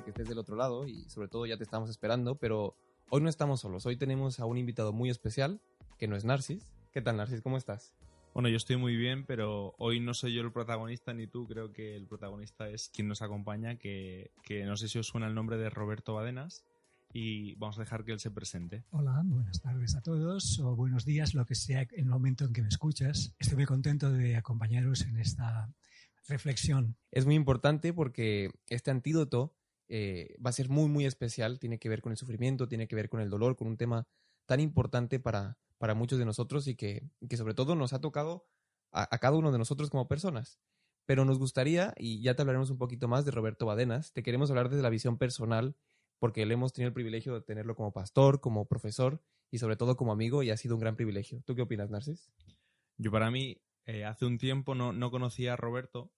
que estés del otro lado y sobre todo ya te estamos esperando, pero hoy no estamos solos. Hoy tenemos a un invitado muy especial, que no es Narcis. ¿Qué tal, Narcis? ¿Cómo estás? Bueno, yo estoy muy bien, pero hoy no soy yo el protagonista ni tú. Creo que el protagonista es quien nos acompaña, que no sé si os suena el nombre de Roberto Badenas, y vamos a dejar que él se presente. Hola, buenas tardes a todos, o buenos días, lo que sea en el momento en que me escuchas. Estoy muy contento de acompañaros en esta reflexión. Es muy importante porque este antídoto va a ser muy, muy especial. Tiene que ver con el sufrimiento, tiene que ver con el dolor, con un tema tan importante para muchos de nosotros y que sobre todo nos ha tocado a cada uno de nosotros como personas. Pero nos gustaría, y ya te hablaremos un poquito más de Roberto Badenas, te queremos hablar desde la visión personal, porque le hemos tenido el privilegio de tenerlo como pastor, como profesor y sobre todo como amigo, y ha sido un gran privilegio. ¿Tú qué opinas, Narcis? Yo, para mí, hace un tiempo no conocía a Roberto,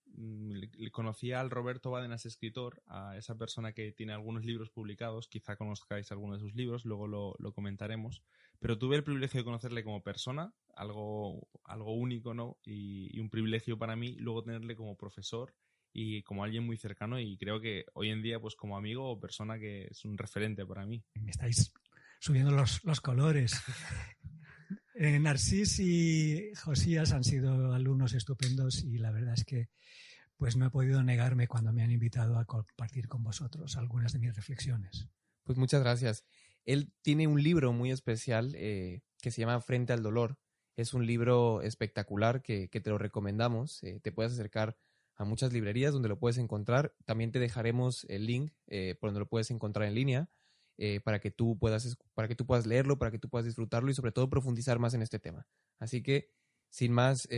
conocía al Roberto Badenas escritor, a esa persona que tiene algunos libros publicados, quizá conozcáis algunos de sus libros, luego lo comentaremos, pero tuve el privilegio de conocerle como persona, algo único, ¿no? Y un privilegio para mí luego tenerle como profesor y como alguien muy cercano, y creo que hoy en día pues como amigo o persona que es un referente para mí. Me estáis subiendo los colores. Narcís y Josías han sido alumnos estupendos y la verdad es que pues no he podido negarme cuando me han invitado a compartir con vosotros algunas de mis reflexiones. Pues muchas gracias. Él tiene un libro muy especial que se llama Frente al Dolor. Es un libro espectacular que te lo recomendamos. Te puedes acercar a muchas librerías donde lo puedes encontrar. También te dejaremos el link por donde lo puedes encontrar en línea para que tú puedas leerlo, para que tú puedas disfrutarlo y sobre todo profundizar más en este tema. Así que, sin más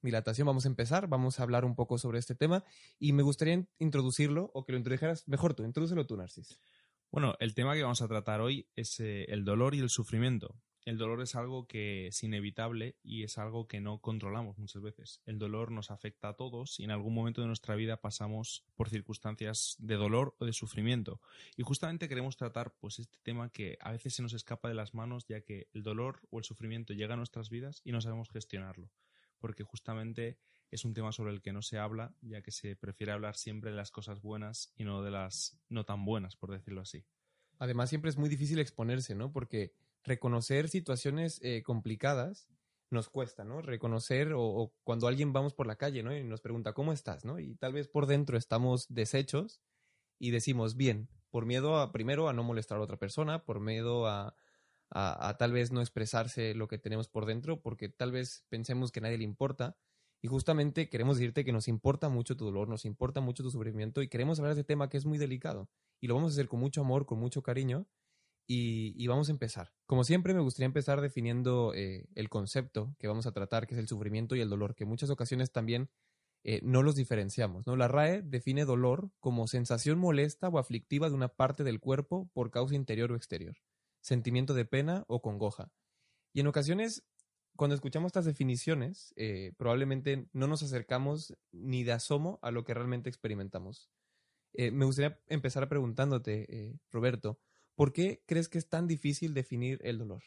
dilatación, vamos a empezar. Vamos a hablar un poco sobre este tema y me gustaría introducirlo, o que lo introdujeras mejor tú. Introdúcelo tú, Narcis. Bueno, el tema que vamos a tratar hoy es el dolor y el sufrimiento. El dolor es algo que es inevitable y es algo que no controlamos muchas veces. El dolor nos afecta a todos y en algún momento de nuestra vida pasamos por circunstancias de dolor o de sufrimiento. Y justamente queremos tratar pues este tema que a veces se nos escapa de las manos, ya que el dolor o el sufrimiento llega a nuestras vidas y no sabemos gestionarlo. Porque justamente es un tema sobre el que no se habla, ya que se prefiere hablar siempre de las cosas buenas y no de las no tan buenas, por decirlo así. Además, siempre es muy difícil exponerse, ¿no? Porque reconocer situaciones complicadas nos cuesta, ¿no? Reconocer o cuando alguien vamos por la calle, ¿no? Y nos pregunta, ¿cómo estás?, ¿no? Y tal vez por dentro estamos deshechos y decimos, bien, por miedo primero a no molestar a otra persona, por miedo a tal vez no expresarse lo que tenemos por dentro, porque tal vez pensemos que a nadie le importa. Y justamente queremos decirte que nos importa mucho tu dolor, nos importa mucho tu sufrimiento y queremos hablar de este tema que es muy delicado. Y lo vamos a hacer con mucho amor, con mucho cariño y vamos a empezar. Como siempre, me gustaría empezar definiendo el concepto que vamos a tratar, que es el sufrimiento y el dolor, que en muchas ocasiones también no los diferenciamos, ¿no? La RAE define dolor como sensación molesta o aflictiva de una parte del cuerpo por causa interior o exterior, sentimiento de pena o congoja. Y en ocasiones, cuando escuchamos estas definiciones, probablemente no nos acercamos ni de asomo a lo que realmente experimentamos. Me gustaría empezar preguntándote, Roberto, ¿por qué crees que es tan difícil definir el dolor?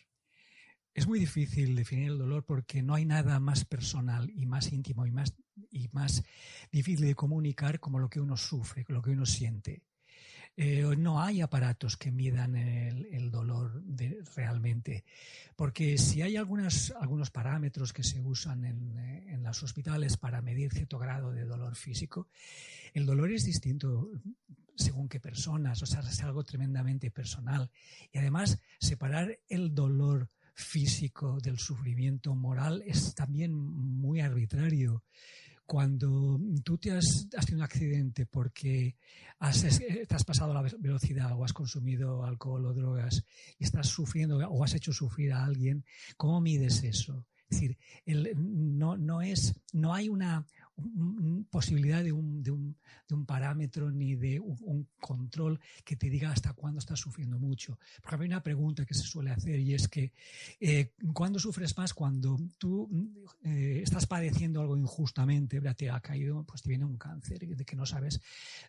Es muy difícil definir el dolor porque no hay nada más personal y más íntimo y más difícil de comunicar como lo que uno sufre, lo que uno siente. No hay aparatos que midan el dolor realmente, porque si hay algunos parámetros que se usan en los hospitales para medir cierto grado de dolor físico, el dolor es distinto según qué personas, o sea, es algo tremendamente personal. Y además, separar el dolor físico del sufrimiento moral es también muy arbitrario. Cuando tú te has tenido un accidente porque te has pasado la velocidad o has consumido alcohol o drogas y estás sufriendo o has hecho sufrir a alguien, ¿cómo mides eso? Es decir, no hay una posibilidad de un parámetro ni de un control que te diga hasta cuándo estás sufriendo mucho. Porque hay una pregunta que se suele hacer y es que ¿cuándo sufres más? Cuando tú estás padeciendo algo injustamente, te ha caído, pues te viene un cáncer de que no sabes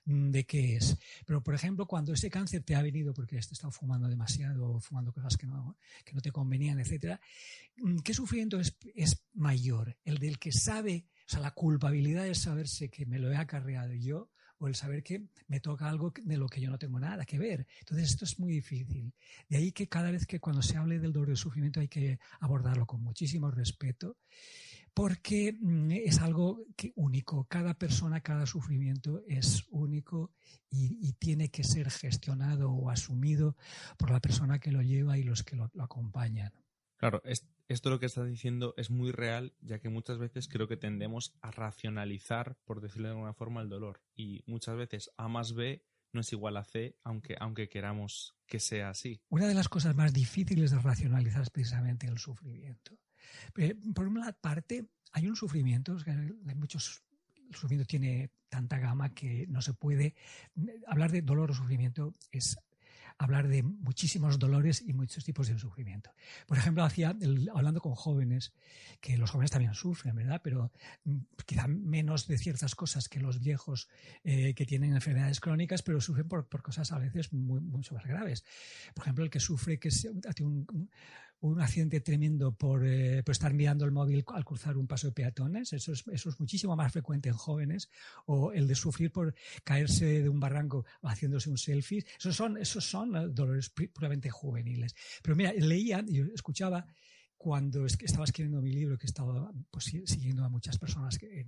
de qué es. Pero, por ejemplo, cuando ese cáncer te ha venido porque has estado fumando demasiado, fumando cosas que no te convenían, etcétera, ¿qué sufrimiento es mayor? ¿El del que sabe, o sea, la culpabilidad de saberse que me lo he acarreado yo, o el saber que me toca algo de lo que yo no tengo nada que ver. Entonces esto es muy difícil. De ahí que cada vez que cuando se hable del dolor y del sufrimiento hay que abordarlo con muchísimo respeto, porque es algo único. Cada persona, cada sufrimiento es único y tiene que ser gestionado o asumido por la persona que lo lleva y los que lo acompañan. Claro, esto lo que estás diciendo es muy real, ya que muchas veces creo que tendemos a racionalizar, por decirlo de alguna forma, el dolor. Y muchas veces A más B no es igual a C, aunque queramos que sea así. Una de las cosas más difíciles de racionalizar es precisamente el sufrimiento. Por una parte, hay un sufrimiento, hay muchos, el sufrimiento tiene tanta gama que no se puede. Hablar de dolor o sufrimiento es hablar de muchísimos dolores y muchos tipos de sufrimiento. Por ejemplo, hablando con jóvenes, que los jóvenes también sufren, ¿verdad? Pero quizá menos de ciertas cosas que los viejos que tienen enfermedades crónicas, pero sufren por cosas a veces mucho más graves. Por ejemplo, el que sufre que tiene un accidente tremendo por estar mirando el móvil al cruzar un paso de peatones, eso es muchísimo más frecuente en jóvenes, o el de sufrir por caerse de un barranco haciéndose un selfie, esos son dolores puramente juveniles. Pero mira, leía y escuchaba cuando estaba escribiendo mi libro, que estaba siguiendo a muchas personas que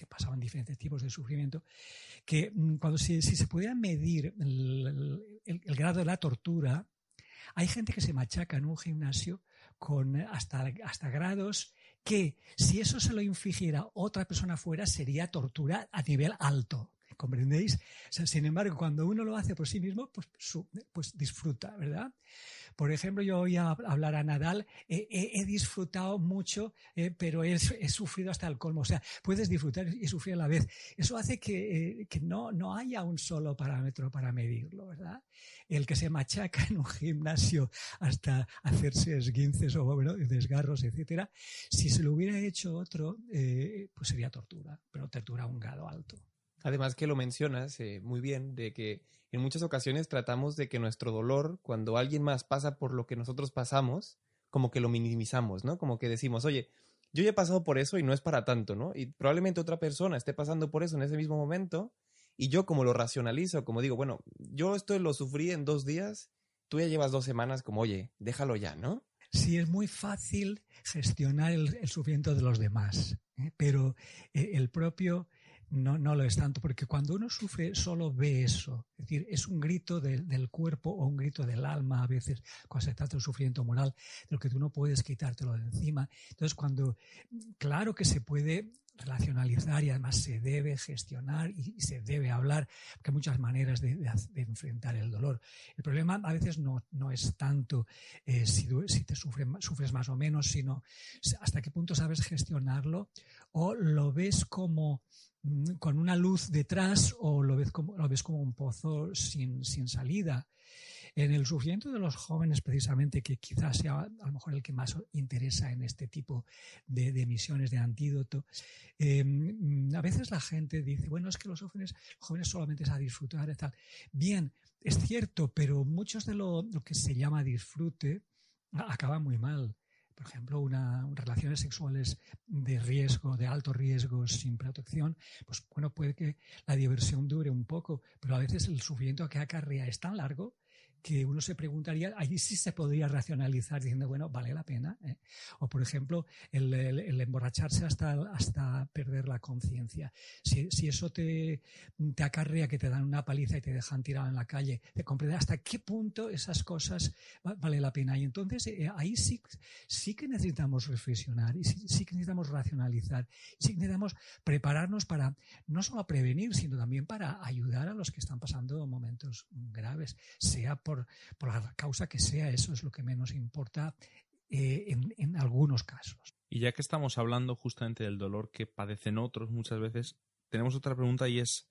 pasaban diferentes tipos de sufrimiento, que cuando si se pudiera medir el grado de la tortura, hay gente que se machaca en un gimnasio con hasta grados que, si eso se lo infligiera otra persona fuera, sería tortura a nivel alto. ¿Comprendéis? O sea, sin embargo, cuando uno lo hace por sí mismo, pues disfruta, ¿verdad? Por ejemplo, yo oí hablar a Nadal, he disfrutado mucho, pero he sufrido hasta el colmo. O sea, puedes disfrutar y sufrir a la vez. Eso hace que no haya un solo parámetro para medirlo, ¿verdad? El que se machaca en un gimnasio hasta hacerse esguinces o desgarros, etcétera, si se lo hubiera hecho otro, pues sería tortura, pero tortura a un grado alto. Además que lo mencionas muy bien, de que en muchas ocasiones tratamos de que nuestro dolor, cuando alguien más pasa por lo que nosotros pasamos, como que lo minimizamos, ¿no? Como que decimos, oye, yo ya he pasado por eso y no es para tanto, ¿no? Y probablemente otra persona esté pasando por eso en ese mismo momento y yo como lo racionalizo, como digo, bueno, yo esto lo sufrí en 2 días, tú ya llevas 2 semanas, como, oye, déjalo ya, ¿no? Sí, es muy fácil gestionar el sufrimiento de los demás, pero el propio no lo es tanto, porque cuando uno sufre solo ve eso, es decir, es un grito del cuerpo o un grito del alma a veces, cuando se trata de sufrimiento moral, de lo que tú no puedes quitártelo de encima. Entonces, claro que se puede racionalizar y además se debe gestionar y se debe hablar, porque hay muchas maneras de enfrentar el dolor. El problema a veces no es tanto si te sufres más o menos, sino hasta qué punto sabes gestionarlo o lo ves como con una luz detrás o lo ves como un pozo sin salida. En el sufrimiento de los jóvenes, precisamente, que quizás sea a lo mejor el que más interesa en este tipo de misiones de antídoto, a veces la gente dice, bueno, es que los jóvenes solamente es a disfrutar y tal. Bien, es cierto, pero muchos de lo que se llama disfrute acaba muy mal. Por ejemplo, relaciones sexuales de riesgo, de alto riesgo, sin protección, pues bueno, puede que la diversión dure un poco, pero a veces el sufrimiento que acarrea es tan largo que uno se preguntaría, allí sí se podría racionalizar diciendo, bueno, vale la pena. O, por ejemplo, el emborracharse hasta perder la conciencia. Si eso te acarrea que te dan una paliza y te dejan tirado en la calle, de comprender hasta qué punto esas cosas vale la pena. Y entonces ahí sí que necesitamos reflexionar y sí que necesitamos racionalizar. Sí que necesitamos prepararnos para no solo prevenir, sino también para ayudar a los que están pasando momentos graves, sea por la causa que sea. Eso es lo que menos importa en algunos casos. Y ya que estamos hablando justamente del dolor que padecen otros muchas veces, tenemos otra pregunta y es,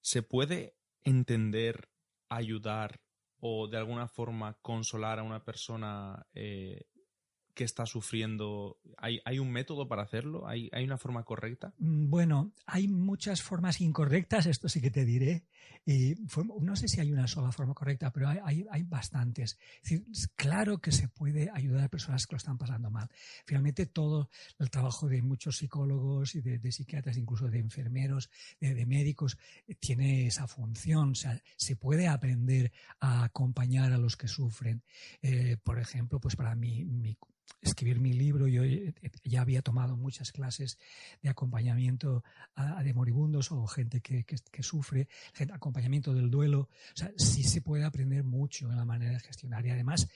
¿se puede entender, ayudar o de alguna forma consolar a una persona que qué está sufriendo? ¿Hay un método para hacerlo? ¿Hay una forma correcta? Bueno, hay muchas formas incorrectas, esto sí que te diré. Y no sé si hay una sola forma correcta, pero hay bastantes. Es decir, claro que se puede ayudar a personas que lo están pasando mal. Finalmente, todo el trabajo de muchos psicólogos y de psiquiatras, incluso de enfermeros, de médicos, tiene esa función. O sea, se puede aprender a acompañar a los que sufren. Por ejemplo, pues para escribir mi libro, yo ya había tomado muchas clases de acompañamiento de moribundos o gente que sufre, acompañamiento del duelo. O sea, sí se puede aprender mucho en la manera de gestionar, y además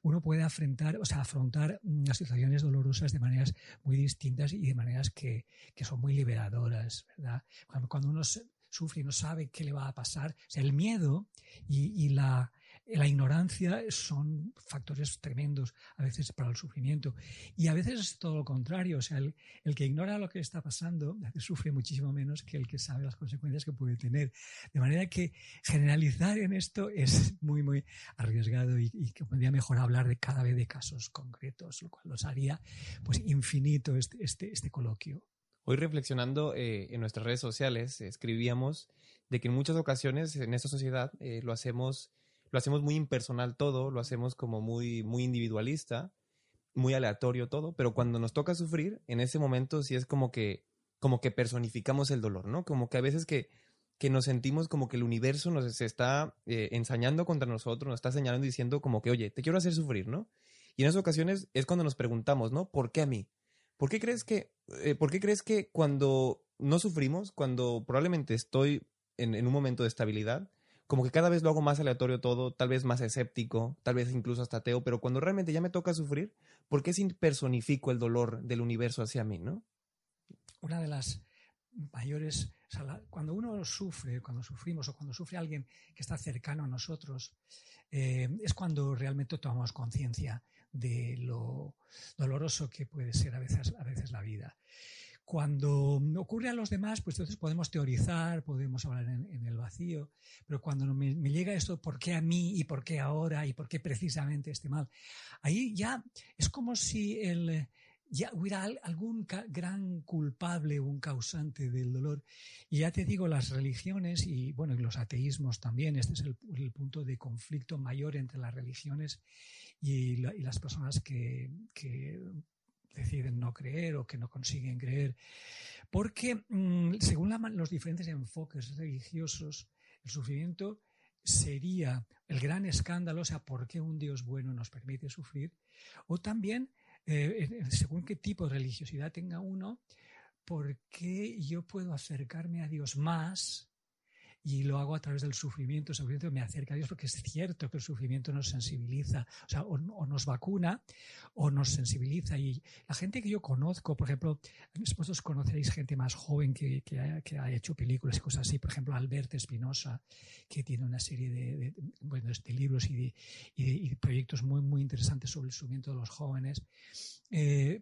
uno puede afrontar las situaciones dolorosas de maneras muy distintas y de maneras que son muy liberadoras, ¿verdad? Cuando uno sufre y no sabe qué le va a pasar, o sea, el miedo y la ignorancia son factores tremendos a veces para el sufrimiento, y a veces es todo lo contrario. O sea, el que ignora lo que está pasando a veces sufre muchísimo menos que el que sabe las consecuencias que puede tener. De manera que generalizar en esto es muy, muy arriesgado, y que podría mejor hablar de cada vez de casos concretos, lo cual los haría pues infinito este coloquio. Hoy reflexionando en nuestras redes sociales, escribíamos de que en muchas ocasiones en esta sociedad lo hacemos muy impersonal todo, lo hacemos como muy, muy individualista, muy aleatorio todo, pero cuando nos toca sufrir, en ese momento sí es como que personificamos el dolor, ¿no? Como que a veces que nos sentimos como que el universo nos está ensañando contra nosotros, nos está señalando y diciendo como que, oye, te quiero hacer sufrir, ¿no? Y en esas ocasiones es cuando nos preguntamos, ¿no? ¿Por qué a mí? ¿Por qué crees que cuando no sufrimos, cuando probablemente estoy en un momento de estabilidad, como que cada vez lo hago más aleatorio todo, tal vez más escéptico, tal vez incluso hasta ateo, pero cuando realmente ya me toca sufrir, ¿por qué personifico el dolor del universo hacia mí, no? Una de las mayores, o sea, cuando uno sufre, cuando sufrimos o cuando sufre alguien que está cercano a nosotros, es cuando realmente tomamos conciencia de lo doloroso que puede ser a veces la vida. Cuando ocurre a los demás, pues entonces podemos teorizar, podemos hablar en el vacío, pero cuando me llega esto, ¿por qué a mí y por qué ahora y por qué precisamente este mal? Ahí ya es como si ya hubiera algún gran culpable o un causante del dolor. Y ya te digo, las religiones y bueno, y los ateísmos también, este es el punto de conflicto mayor entre las religiones y las personas que deciden no creer o que no consiguen creer. Porque según los diferentes enfoques religiosos, el sufrimiento sería el gran escándalo, o sea, ¿por qué un Dios bueno nos permite sufrir? O también, según qué tipo de religiosidad tenga uno, ¿por qué yo puedo acercarme a Dios más? Y lo hago a través del sufrimiento. El sufrimiento me acerca a Dios, porque es cierto que el sufrimiento nos sensibiliza, o sea, o nos vacuna o nos sensibiliza. Y la gente que yo conozco, por ejemplo, vosotros conoceréis gente más joven que ha hecho películas y cosas así, por ejemplo, Albert Espinosa, que tiene una serie de libros y de proyectos muy, muy interesantes sobre el sufrimiento de los jóvenes.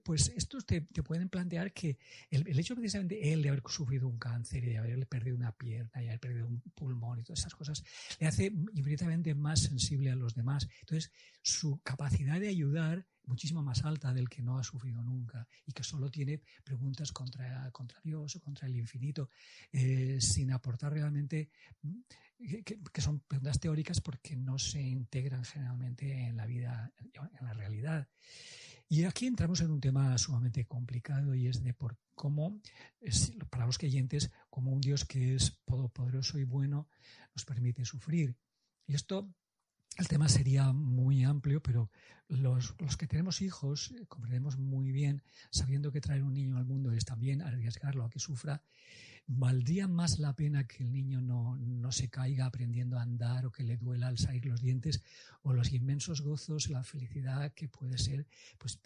Pues estos te pueden plantear que el hecho precisamente él de haber sufrido un cáncer y de haber perdido una pierna y haber perdido un pulmón y todas esas cosas le hace infinitamente más sensible a los demás. Entonces su capacidad de ayudar muchísimo más alta del que no ha sufrido nunca y que solo tiene preguntas contra Dios o contra el infinito, sin aportar realmente, que son preguntas teóricas porque no se integran generalmente en la vida, en la realidad. Y aquí entramos en un tema sumamente complicado, y es de por cómo, para los creyentes, como un Dios que es todopoderoso y bueno nos permite sufrir. Y esto, el tema sería muy amplio, pero los que tenemos hijos comprendemos muy bien, sabiendo que traer un niño al mundo es también arriesgarlo a que sufra. Valdría más la pena que el niño no se caiga aprendiendo a andar, o que le duela al salir los dientes, o los inmensos gozos, la felicidad que puede ser pues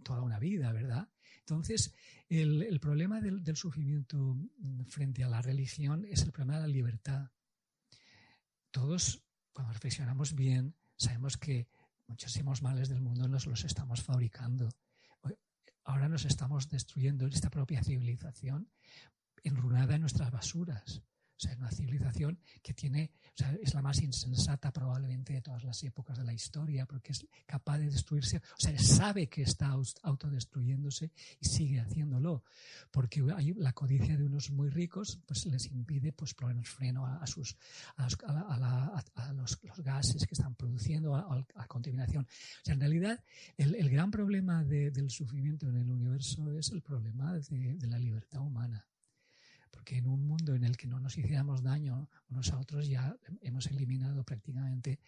toda una vida, ¿verdad? Entonces, el problema del sufrimiento frente a la religión es el problema de la libertad. Todos, cuando reflexionamos bien, sabemos que muchísimos males del mundo nos los estamos fabricando. Ahora nos estamos destruyendo esta propia civilización, enrunada en nuestras basuras. O sea, es una civilización que tiene, o sea, es la más insensata probablemente de todas las épocas de la historia, porque es capaz de destruirse, o sea, sabe que está autodestruyéndose y sigue haciéndolo, porque hay la codicia de unos muy ricos, pues les impide pues poner freno a los gases que están produciendo, a la contaminación. O sea, en realidad, el gran problema del sufrimiento en el universo es el problema de la libertad humana. Porque en un mundo en el que no nos hiciéramos daño unos a otros ya hemos eliminado prácticamente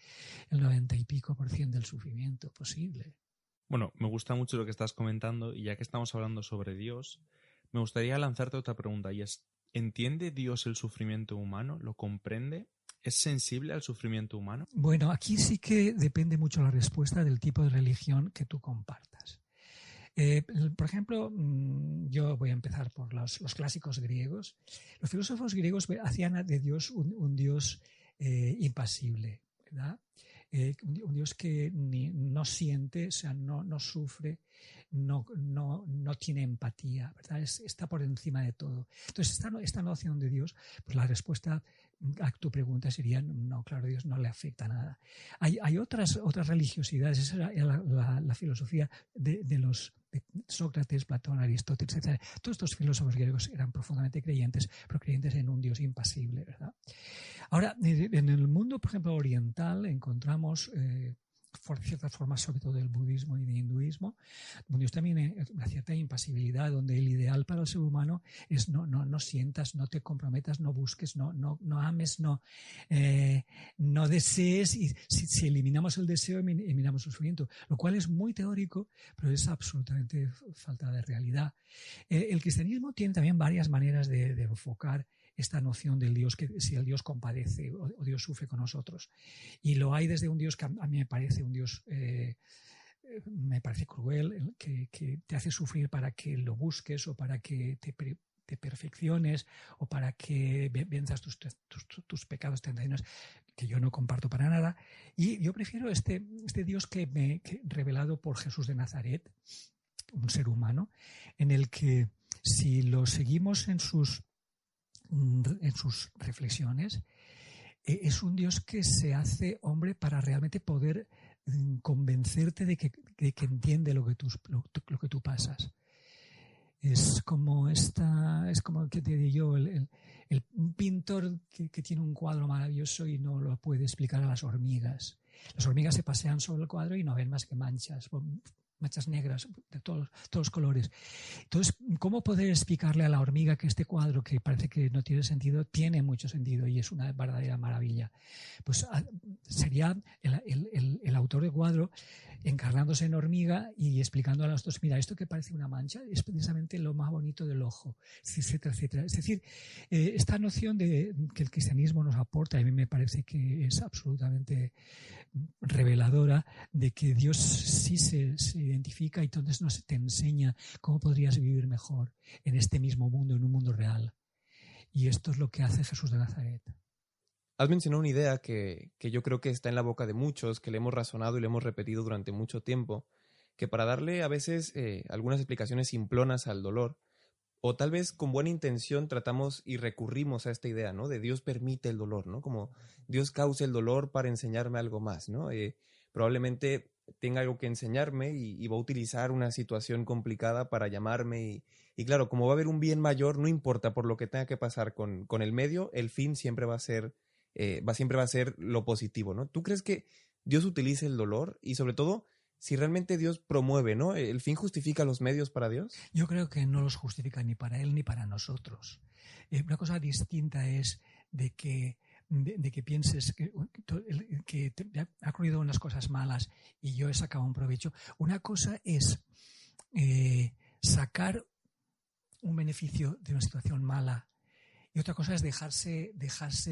el 90 y pico % del sufrimiento posible. Bueno, me gusta mucho lo que estás comentando y ya que estamos hablando sobre Dios, me gustaría lanzarte otra pregunta y es, ¿entiende Dios el sufrimiento humano? ¿Lo comprende? ¿Es sensible al sufrimiento humano? Bueno, aquí sí que depende mucho la respuesta del tipo de religión que tú compartas. Por ejemplo, yo voy a empezar por los clásicos griegos. Los filósofos griegos hacían de Dios un Dios impasible, ¿verdad? Un Dios que no siente, o sea, no sufre, no tiene empatía, ¿verdad? Está por encima de todo. Entonces, esta noción de Dios, pues la respuesta a tu pregunta sería no, claro, Dios no le afecta nada. Hay otras religiosidades, esa era la filosofía de Sócrates, Platón, Aristóteles, etc. Todos estos filósofos griegos eran profundamente creyentes, pero creyentes en un Dios impasible, ¿verdad? Ahora, en el mundo, por ejemplo, oriental, encontramos por ciertas formas, sobre todo del budismo y del hinduismo, donde también una cierta impasibilidad, donde el ideal para el ser humano es no sientas, no te comprometas, no busques, no ames, no desees, y si eliminamos el deseo, eliminamos el sufrimiento, lo cual es muy teórico, pero es absolutamente falta de realidad. El cristianismo tiene también varias maneras de enfocar esta noción del Dios, que si el Dios compadece o Dios sufre con nosotros. Y lo hay desde un Dios que a mí me parece un Dios me parece cruel, que te hace sufrir para que lo busques o para que te perfecciones o para que venzas tus pecados, tentaciones, que yo no comparto para nada. Y yo prefiero este Dios que revelado por Jesús de Nazaret, un ser humano, en el que si lo seguimos en sus reflexiones, es un Dios que se hace hombre para realmente poder convencerte de que entiende lo que tú pasas. Es como que te digo yo, un pintor que tiene un cuadro maravilloso y no lo puede explicar a las hormigas. Las hormigas se pasean sobre el cuadro y no ven más que manchas negras de todos los colores. Entonces, ¿cómo poder explicarle a la hormiga que este cuadro, que parece que no tiene sentido, tiene mucho sentido y es una verdadera maravilla? Pues sería el autor del cuadro encarnándose en hormiga y explicando a los dos, mira, esto que parece una mancha es precisamente lo más bonito del ojo, etcétera, etcétera. Es decir, esta noción de que el cristianismo nos aporta, a mí me parece que es absolutamente reveladora de que Dios sí se identifica y entonces nos te enseña cómo podrías vivir mejor en este mismo mundo, en un mundo real. Y esto es lo que hace Jesús de Nazaret. Has mencionado una idea que yo creo que está en la boca de muchos, que le hemos razonado y le hemos repetido durante mucho tiempo, que para darle a veces algunas explicaciones simplonas al dolor, o tal vez con buena intención tratamos y recurrimos a esta idea, ¿no? De Dios permite el dolor, ¿no? Como Dios causa el dolor para enseñarme algo más, ¿no? Probablemente tenga algo que enseñarme y va a utilizar una situación complicada para llamarme y claro, como va a haber un bien mayor, no importa por lo que tenga que pasar con el medio, el fin siempre va a ser lo positivo, ¿no? ¿Tú crees que Dios utiliza el dolor y sobre todo si realmente Dios promueve, ¿no? ¿El fin justifica los medios para Dios? Yo creo que no los justifica ni para Él ni para nosotros. Una cosa distinta es de que pienses que te ha ocurrido unas cosas malas y yo he sacado un provecho. Una cosa es sacar un beneficio de una situación mala y otra cosa es dejarse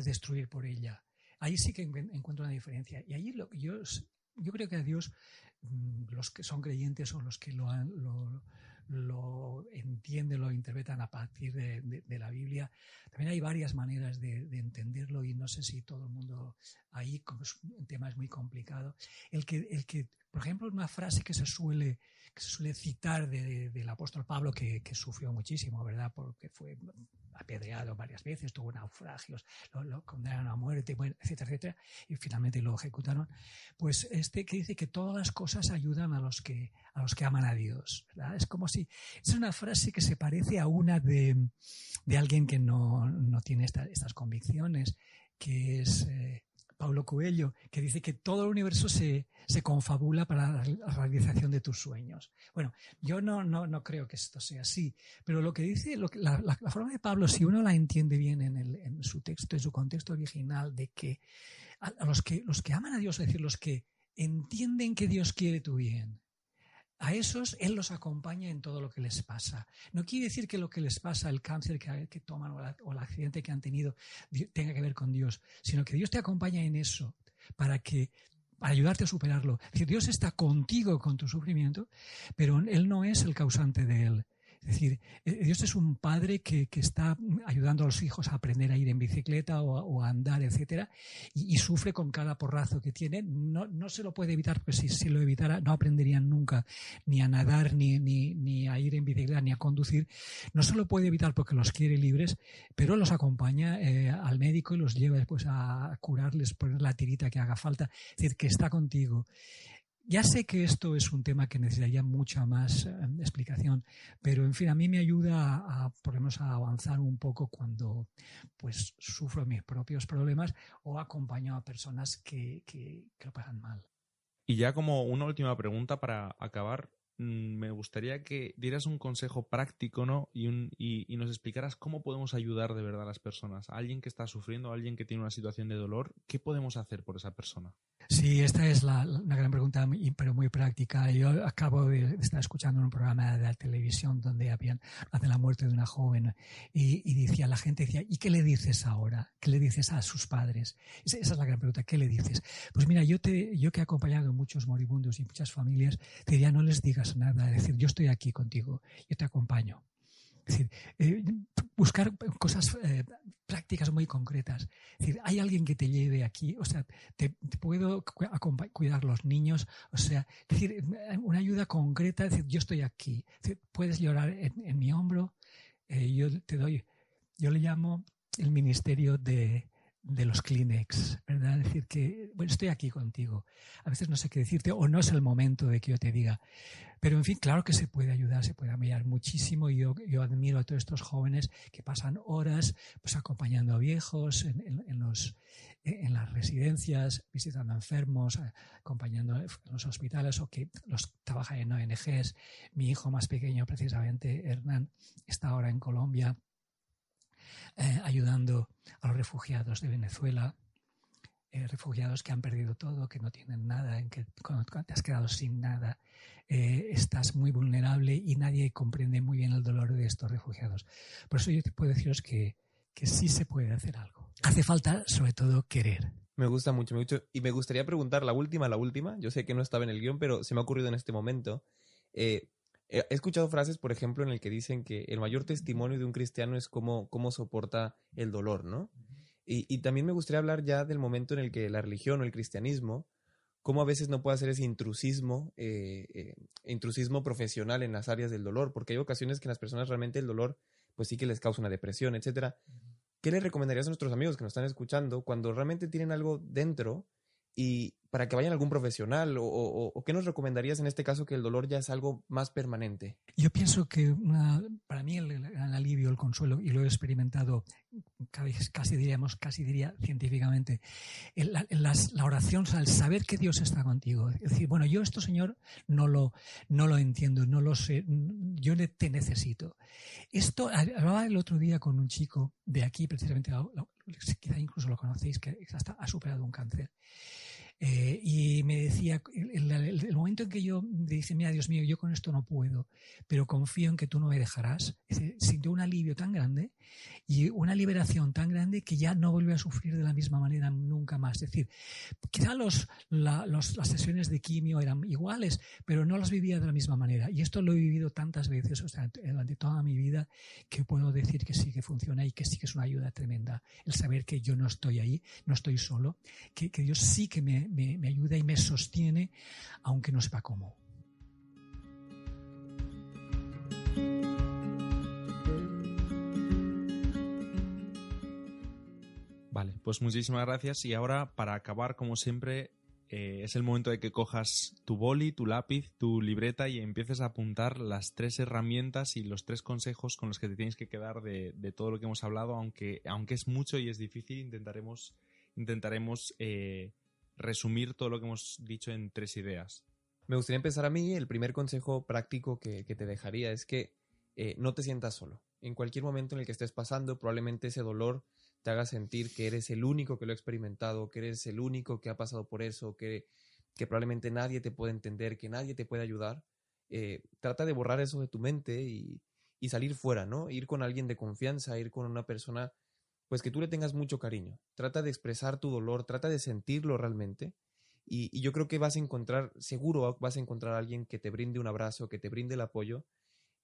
destruir por ella. Ahí sí que encuentro una diferencia. Y ahí yo creo que a Dios, los que son creyentes o los que lo entienden, lo interpretan a partir de la Biblia, también hay varias maneras de entenderlo y no sé si todo el mundo ahí, como es un tema es muy complicado, el que Por ejemplo, una frase que se suele citar del apóstol Pablo, que sufrió muchísimo, ¿verdad? Porque fue apedreado varias veces, tuvo naufragios, lo condenaron a muerte, bueno, etcétera, etcétera, y finalmente lo ejecutaron. Pues que dice que todas las cosas ayudan a los que aman a Dios, ¿verdad? Es como si, es una frase que se parece a una de alguien que no tiene estas convicciones, que es Paulo Coelho, que dice que todo el universo se confabula para la realización de tus sueños. Bueno, yo no creo que esto sea así, pero lo que dice, la forma de Pablo, si uno la entiende bien en su texto, en su contexto original, de que a los que aman a Dios, es decir, los que entienden que Dios quiere tu bien, a esos Él los acompaña en todo lo que les pasa. No quiere decir que lo que les pasa, el cáncer que toman o el accidente que han tenido, tenga que ver con Dios, sino que Dios te acompaña en eso para ayudarte a superarlo. Es decir, Dios está contigo con tu sufrimiento, pero Él no es el causante de él. Es decir, Dios es un padre que está ayudando a los hijos a aprender a ir en bicicleta o a andar, etcétera, y sufre con cada porrazo que tiene. No se lo puede evitar, porque si lo evitara no aprenderían nunca ni a nadar, ni a ir en bicicleta, ni a conducir. No se lo puede evitar porque los quiere libres, pero los acompaña al médico y los lleva después a curarles, poner la tirita que haga falta. Es decir, que está contigo. Ya sé que esto es un tema que necesitaría mucha más explicación, pero en fin, a mí me ayuda por lo menos a avanzar un poco cuando pues sufro mis propios problemas o acompaño a personas que lo pasan mal. Y ya como una última pregunta para acabar, me gustaría que dieras un consejo práctico, ¿no? Y nos explicaras cómo podemos ayudar de verdad a las personas. A alguien que está sufriendo, a alguien que tiene una situación de dolor, ¿qué podemos hacer por esa persona? Sí, esta es una gran pregunta, pero muy práctica. Yo acabo de estar escuchando un programa de la televisión donde habían de la muerte de una joven y la gente decía, ¿y qué le dices ahora? ¿Qué le dices a sus padres? Esa es la gran pregunta, ¿qué le dices? Pues mira, yo que he acompañado a muchos moribundos y muchas familias, te diría, no les digas nada, es decir, yo estoy aquí contigo, yo te acompaño. Es decir, buscar cosas prácticas muy concretas. Es decir, hay alguien que te lleve aquí, o sea, te puedo cuidar los niños, o sea, es decir, una ayuda concreta, es decir, yo estoy aquí. Es decir, puedes llorar en mi hombro, yo le llamo el ministerio de los Kleenex, ¿verdad? Es decir, que bueno, estoy aquí contigo. A veces no sé qué decirte o no es el momento de que yo te diga. Pero, en fin, claro que se puede ayudar, se puede apoyar muchísimo. Y yo admiro a todos estos jóvenes que pasan horas pues acompañando a viejos en las residencias, visitando a enfermos, acompañando en los hospitales o que trabajan en ONGs. Mi hijo más pequeño, precisamente, Hernán, está ahora en Colombia ayudando a los refugiados de Venezuela. Refugiados que han perdido todo, que no tienen nada, cuando te has quedado sin nada, estás muy vulnerable y nadie comprende muy bien el dolor de estos refugiados. Por eso yo te puedo deciros que sí se puede hacer algo. Hace falta, sobre todo, querer. Me gusta mucho. Y me gustaría preguntar la última. Yo sé que no estaba en el guión, pero se me ha ocurrido en este momento. He escuchado frases, por ejemplo, en el que dicen que el mayor testimonio de un cristiano es cómo soporta el dolor, ¿no? Y también me gustaría hablar ya del momento en el que la religión o el cristianismo, cómo a veces no puede hacer ese intrusismo profesional en las áreas del dolor, porque hay ocasiones que en las personas realmente el dolor pues sí que les causa una depresión, etcétera. ¿Qué le recomendarías a nuestros amigos que nos están escuchando cuando realmente tienen algo dentro y para que vayan a algún profesional o qué nos recomendarías en este caso que el dolor ya es algo más permanente? Yo pienso que para mí el alivio, el consuelo, y lo he experimentado casi diría científicamente, la oración, o sea, el saber que Dios está contigo. Es decir, bueno, yo esto, Señor, no lo entiendo, no lo sé, yo te necesito. Esto, hablaba el otro día con un chico de aquí, precisamente, quizá incluso lo conocéis, que hasta ha superado un cáncer. Y me decía, el momento en que yo dije, mira, Dios mío, yo con esto no puedo, pero confío en que tú no me dejarás, sintió un alivio tan grande y una liberación tan grande que ya no vuelve a sufrir de la misma manera nunca más. Es decir, quizá las sesiones de quimio eran iguales, pero no las vivía de la misma manera. Y esto lo he vivido tantas veces, o sea, durante toda mi vida, que puedo decir que sí que funciona y que sí que es una ayuda tremenda. El saber que yo no estoy ahí, no estoy solo, que Dios sí que me me ayuda y me sostiene, aunque no sepa cómo. Vale, pues muchísimas gracias. Y ahora, para acabar, como siempre, es el momento de que cojas tu boli, tu lápiz, tu libreta y empieces a apuntar las 3 herramientas y los 3 consejos con los que te tienes que quedar de todo lo que hemos hablado, aunque es mucho y es difícil, intentaremos resumir todo lo que hemos dicho en 3 ideas. Me gustaría empezar a mí. El primer consejo práctico que te dejaría es que no te sientas solo. En cualquier momento en el que estés pasando, probablemente ese dolor te haga sentir que eres el único que lo ha experimentado, que eres el único que ha pasado por eso, que probablemente nadie te puede entender, que nadie te puede ayudar. Trata de borrar eso de tu mente y salir fuera, ¿no? Ir con alguien de confianza, ir con una persona pues que tú le tengas mucho cariño. Trata de expresar tu dolor, trata de sentirlo realmente y yo creo que seguro vas a encontrar a alguien que te brinde un abrazo, que te brinde el apoyo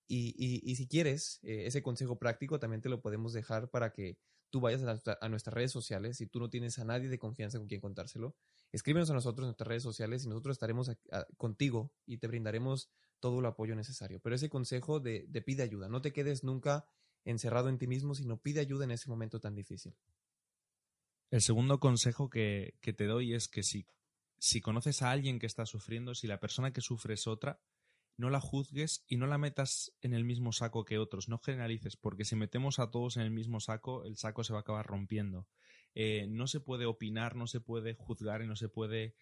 y si quieres ese consejo práctico también te lo podemos dejar para que tú vayas a nuestras redes sociales. Si tú no tienes a nadie de confianza con quien contárselo, escríbenos a nosotros en nuestras redes sociales y nosotros estaremos contigo y te brindaremos todo el apoyo necesario. Pero ese consejo de pide ayuda, no te quedes nunca encerrado en ti mismo, sino pide ayuda en ese momento tan difícil. El segundo consejo que te doy es que si conoces a alguien que está sufriendo, si la persona que sufre es otra, no la juzgues y no la metas en el mismo saco que otros, no generalices, porque si metemos a todos en el mismo saco, el saco se va a acabar rompiendo. No se puede opinar, no se puede juzgar y no se puede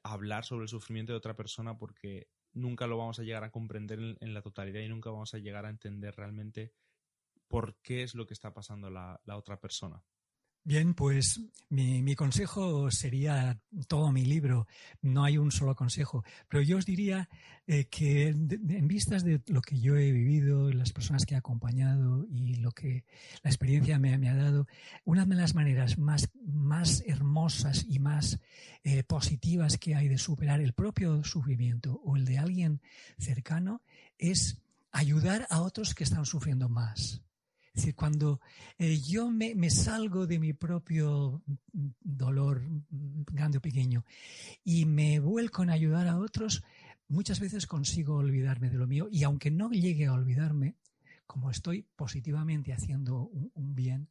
hablar sobre el sufrimiento de otra persona porque nunca lo vamos a llegar a comprender en la totalidad y nunca vamos a llegar a entender realmente por qué es lo que está pasando la otra persona. Bien, pues mi consejo sería todo mi libro. No hay un solo consejo, pero yo os diría que en vistas de lo que yo he vivido, las personas que he acompañado y lo que la experiencia me ha dado, una de las maneras más hermosas y más positivas que hay de superar el propio sufrimiento o el de alguien cercano es ayudar a otros que están sufriendo más. Es decir, cuando yo me salgo de mi propio dolor, grande o pequeño, y me vuelco en ayudar a otros, muchas veces consigo olvidarme de lo mío. Y aunque no llegue a olvidarme, como estoy positivamente haciendo un bien,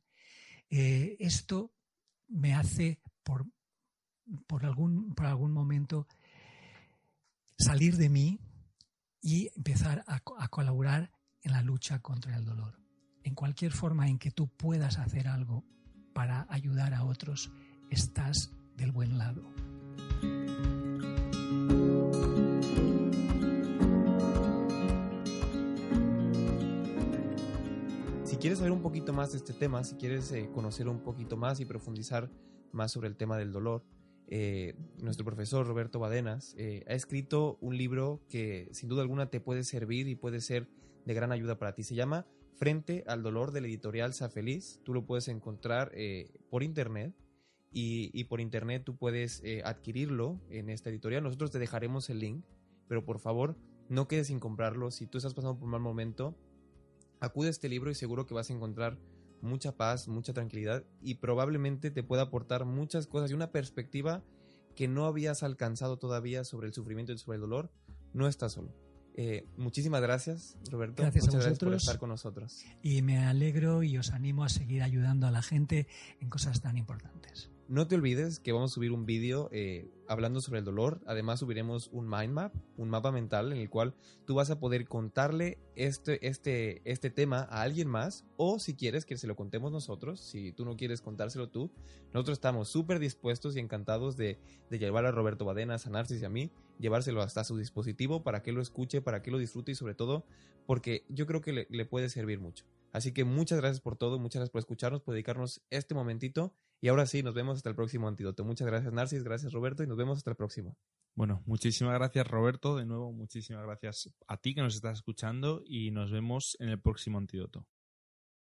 esto me hace por algún momento salir de mí y empezar a colaborar en la lucha contra el dolor. En cualquier forma en que tú puedas hacer algo para ayudar a otros, estás del buen lado. Si quieres saber un poquito más de este tema, si quieres conocer un poquito más y profundizar más sobre el tema del dolor, nuestro profesor Roberto Badenas ha escrito un libro que sin duda alguna te puede servir y puede ser de gran ayuda para ti. Se llama Frente al dolor, de la editorial Sa Feliz. Tú lo puedes encontrar por internet y por internet tú puedes adquirirlo en esta editorial. Nosotros te dejaremos el link, pero por favor no quedes sin comprarlo. Si tú estás pasando por un mal momento, acude a este libro y seguro que vas a encontrar mucha paz, mucha tranquilidad y probablemente te pueda aportar muchas cosas y una perspectiva que no habías alcanzado todavía sobre el sufrimiento y sobre el dolor. No estás solo. Muchísimas gracias, Roberto. Gracias Muchas a gracias por vosotros. estar con nosotros. Y me alegro y os animo a seguir ayudando a la gente en cosas tan importantes. No te olvides que vamos a subir un vídeo hablando sobre el dolor. Además subiremos un mind map, un mapa mental en el cual tú vas a poder contarle este tema a alguien más, o si quieres que se lo contemos nosotros. Si tú no quieres contárselo tú, nosotros estamos súper dispuestos y encantados de llevar a Roberto Badenas, a Narcis y a mí, llevárselo hasta su dispositivo para que lo escuche, para que lo disfrute y sobre todo porque yo creo que le puede servir mucho. Así que muchas gracias por todo, muchas gracias por escucharnos, por dedicarnos este momentito. Y ahora sí, nos vemos hasta el próximo antídoto. Muchas gracias, Narcis, gracias, Roberto, y nos vemos hasta el próximo. Bueno, muchísimas gracias, Roberto. De nuevo, muchísimas gracias a ti que nos estás escuchando y nos vemos en el próximo antídoto.